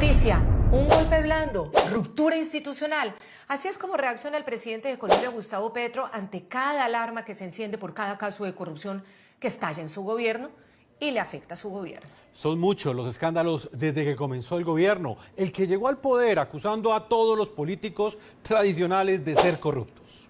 Noticia, un golpe blando, ruptura institucional. Así es como reacciona el presidente de Colombia, Gustavo Petro, ante cada alarma que se enciende por cada caso de corrupción que estalla en su gobierno y le afecta a su gobierno. Son muchos los escándalos desde que comenzó el gobierno, el que llegó al poder acusando a todos los políticos tradicionales de ser corruptos.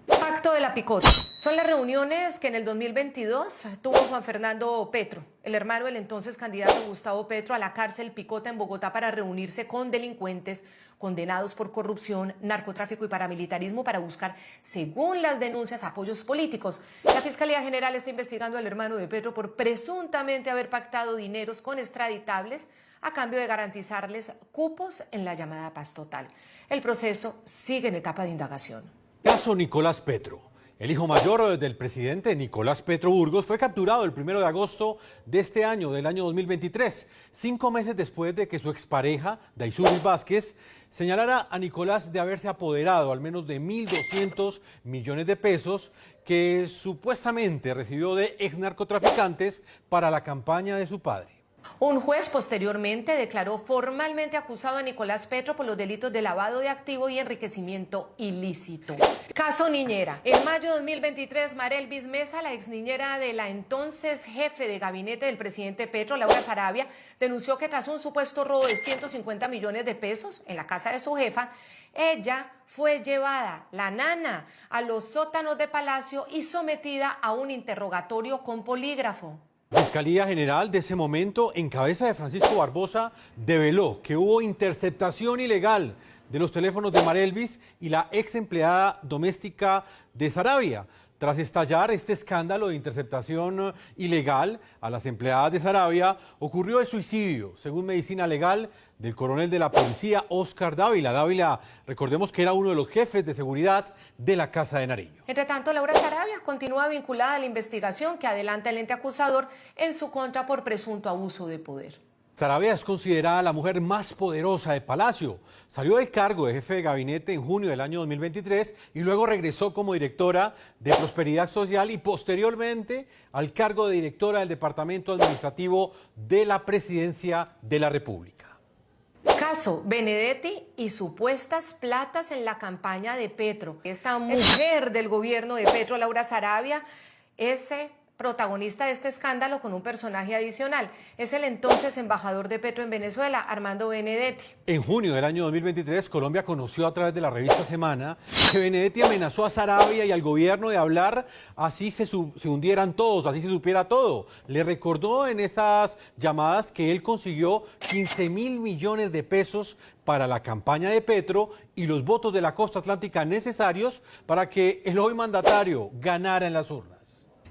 Pacto de la Picota. Son las reuniones que en el 2022 tuvo Juan Fernando Petro, el hermano del entonces candidato Gustavo Petro, a la cárcel Picota en Bogotá para reunirse con delincuentes condenados por corrupción, narcotráfico y paramilitarismo para buscar, según las denuncias, apoyos políticos. La Fiscalía General está investigando al hermano de Petro por presuntamente haber pactado dineros con extraditables a cambio de garantizarles cupos en la llamada paz total. El proceso sigue en etapa de indagación. Caso Nicolás Petro. El hijo mayor del presidente, Nicolás Petro Burgos, fue capturado el 1 de agosto de este año, del año 2023, 5 meses después de que su expareja, Daisuris Vázquez, señalara a Nicolás de haberse apoderado al menos de 1.200 millones de pesos que supuestamente recibió de ex narcotraficantes para la campaña de su padre. Un juez posteriormente declaró formalmente acusado a Nicolás Petro por los delitos de lavado de activo y enriquecimiento ilícito. Caso Niñera. En mayo de 2023, Marelvis Mesa, la ex niñera de la entonces jefe de gabinete del presidente Petro, Laura Sarabia, denunció que tras un supuesto robo de 150 millones de pesos en la casa de su jefa, ella fue llevada, la nana, a los sótanos de Palacio y sometida a un interrogatorio con polígrafo. La Fiscalía General de ese momento, en cabeza de Francisco Barbosa, develó que hubo interceptación ilegal de los teléfonos de Marelvis y la ex empleada doméstica de Sarabia. Tras estallar este escándalo de interceptación ilegal a las empleadas de Sarabia, ocurrió el suicidio, según Medicina Legal, del coronel de la policía, Óscar Dávila. Dávila, recordemos que era uno de los jefes de seguridad de la Casa de Nariño. Entre tanto, Laura Sarabia continúa vinculada a la investigación que adelanta el ente acusador en su contra por presunto abuso de poder. Sarabia es considerada la mujer más poderosa de Palacio. Salió del cargo de jefe de gabinete en junio del año 2023 y luego regresó como directora de Prosperidad Social y posteriormente al cargo de directora del Departamento Administrativo de la Presidencia de la República. Caso Benedetti y supuestas platas en la campaña de Petro. Esta mujer del gobierno de Petro, Laura Sarabia, protagonista de este escándalo con un personaje adicional. Es el entonces embajador de Petro en Venezuela, Armando Benedetti. En junio del año 2023, Colombia conoció a través de la revista Semana que Benedetti amenazó a Sarabia y al gobierno de hablar así se hundieran todos, así se supiera todo. Le recordó en esas llamadas que él consiguió 15.000 millones de pesos para la campaña de Petro y los votos de la costa atlántica necesarios para que el hoy mandatario ganara en las urnas.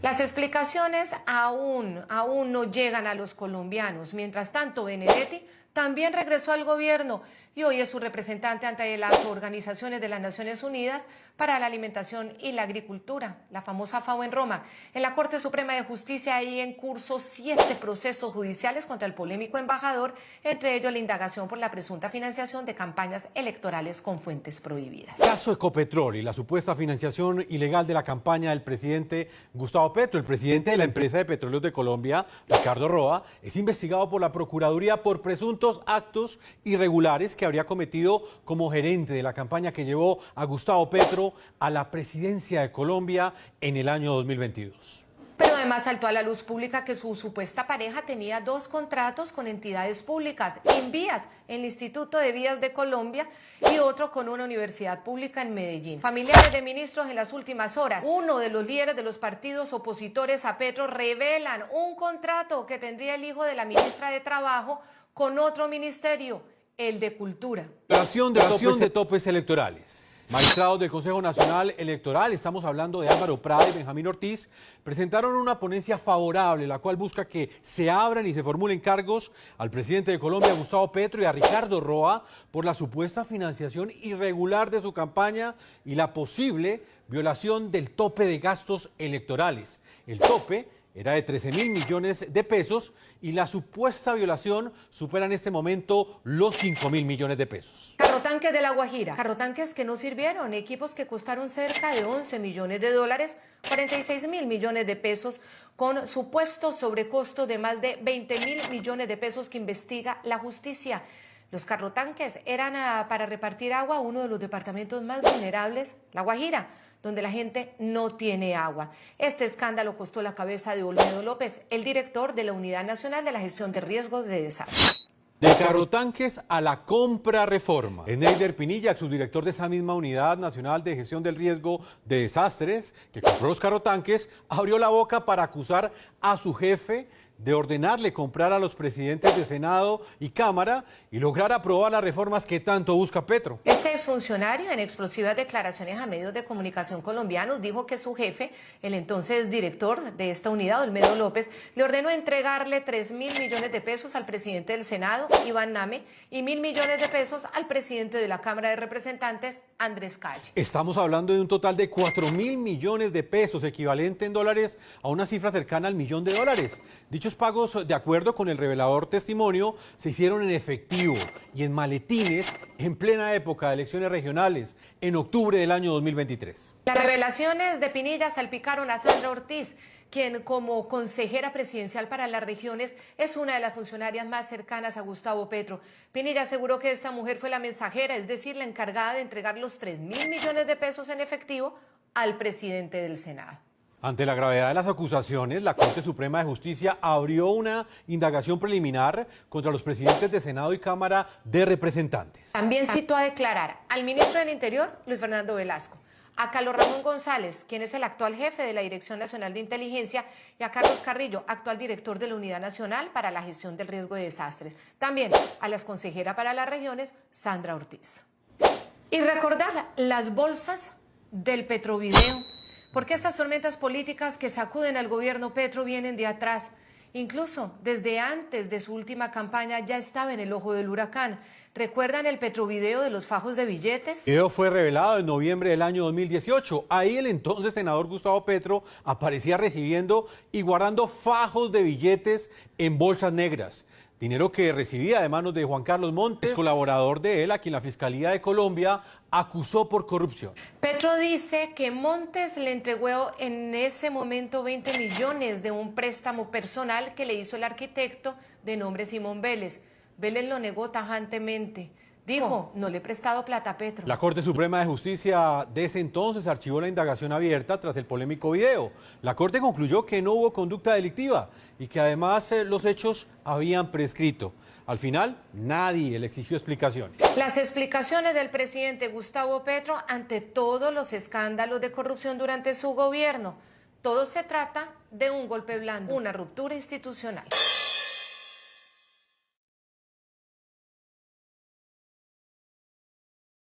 Las explicaciones aún no llegan a los colombianos. Mientras tanto, Benedetti también regresó al gobierno y hoy es su representante ante las organizaciones de las Naciones Unidas para la Alimentación y la Agricultura, la famosa FAO en Roma. En la Corte Suprema de Justicia hay en curso 7 procesos judiciales contra el polémico embajador, entre ellos la indagación por la presunta financiación de campañas electorales con fuentes prohibidas. Caso Ecopetrol y la supuesta financiación ilegal de la campaña del presidente Gustavo Petro. El presidente de la empresa de petróleos de Colombia, Ricardo Roa, es investigado por la Procuraduría por presuntos actos irregulares que habría cometido como gerente de la campaña que llevó a Gustavo Petro a la presidencia de Colombia en el año 2022. Pero además saltó a la luz pública que su supuesta pareja tenía 2 contratos con entidades públicas, Invías, el Instituto de Vías de Colombia, y otro con una universidad pública en Medellín. Familiares de ministros en las últimas horas, uno de los líderes de los partidos opositores a Petro, revelan un contrato que tendría el hijo de la ministra de Trabajo con otro ministerio, el de Cultura. Declaración de topes electorales. Magistrados del Consejo Nacional Electoral, estamos hablando de Álvaro Prada y Benjamín Ortiz, presentaron una ponencia favorable, la cual busca que se abran y se formulen cargos al presidente de Colombia, Gustavo Petro, y a Ricardo Roa por la supuesta financiación irregular de su campaña y la posible violación del tope de gastos electorales. El tope era de 13.000 millones de pesos y la supuesta violación supera en este momento los 5.000 millones de pesos. Carrotanques de La Guajira, carrotanques que no sirvieron, equipos que costaron cerca de 11 millones de dólares, 46.000 millones de pesos, con supuesto sobrecosto de más de 20.000 millones de pesos que investiga la justicia. Los carrotanques eran para repartir agua a uno de los departamentos más vulnerables, La Guajira, donde la gente no tiene agua. Este escándalo costó la cabeza de Olmedo López, el director de la Unidad Nacional de la Gestión de Riesgos de Desastre. De carrotanques a la compra reforma. Neider Pinilla, subdirector de esa misma Unidad Nacional de Gestión del Riesgo de Desastres, que compró los carrotanques, abrió la boca para acusar a su jefe de ordenarle comprar a los presidentes de Senado y Cámara y lograr aprobar las reformas que tanto busca Petro. Este exfuncionario, en explosivas declaraciones a medios de comunicación colombianos, dijo que su jefe, el entonces director de esta unidad, Olmedo López, le ordenó entregarle 3.000 millones de pesos al presidente del Senado, Iván Name, y 1.000 millones de pesos al presidente de la Cámara de Representantes, Andrés Calle. Estamos hablando de un total de 4.000 millones de pesos, equivalente en dólares a una cifra cercana al $1.000.000. Dichos pagos, de acuerdo con el revelador testimonio, se hicieron en efectivo y en maletines en plena época de elecciones regionales, en octubre del año 2023. Las revelaciones de Pinilla salpicaron a Sandra Ortiz, quien como consejera presidencial para las regiones es una de las funcionarias más cercanas a Gustavo Petro. Pinilla aseguró que esta mujer fue la mensajera, es decir, la encargada de entregar los 3.000 millones de pesos en efectivo al presidente del Senado. Ante la gravedad de las acusaciones, la Corte Suprema de Justicia abrió una indagación preliminar contra los presidentes de Senado y Cámara de Representantes. También citó a declarar al ministro del Interior, Luis Fernando Velasco, a Carlos Ramón González, quien es el actual jefe de la Dirección Nacional de Inteligencia, y a Carlos Carrillo, actual director de la Unidad Nacional para la Gestión del Riesgo de Desastres. También a la exconsejera para las regiones, Sandra Ortiz. Y recordar las bolsas del Petrovideo, porque estas tormentas políticas que sacuden al gobierno Petro vienen de atrás. Incluso desde antes de su última campaña ya estaba en el ojo del huracán. ¿Recuerdan el Petrovideo de los fajos de billetes? El video fue revelado en noviembre del año 2018. Ahí el entonces senador Gustavo Petro aparecía recibiendo y guardando fajos de billetes en bolsas negras. Dinero que recibía de manos de Juan Carlos Montes, colaborador de él, a quien la Fiscalía de Colombia acusó por corrupción. Petro dice que Montes le entregó en ese momento 20 millones de un préstamo personal que le hizo el arquitecto de nombre Simón Vélez. Vélez lo negó tajantemente. Dijo, no le he prestado plata a Petro. La Corte Suprema de Justicia de ese entonces archivó la indagación abierta tras el polémico video. La Corte concluyó que no hubo conducta delictiva y que además los hechos habían prescrito. Al final, nadie le exigió explicaciones. Las explicaciones del presidente Gustavo Petro ante todos los escándalos de corrupción durante su gobierno. Todo se trata de un golpe blando, una ruptura institucional.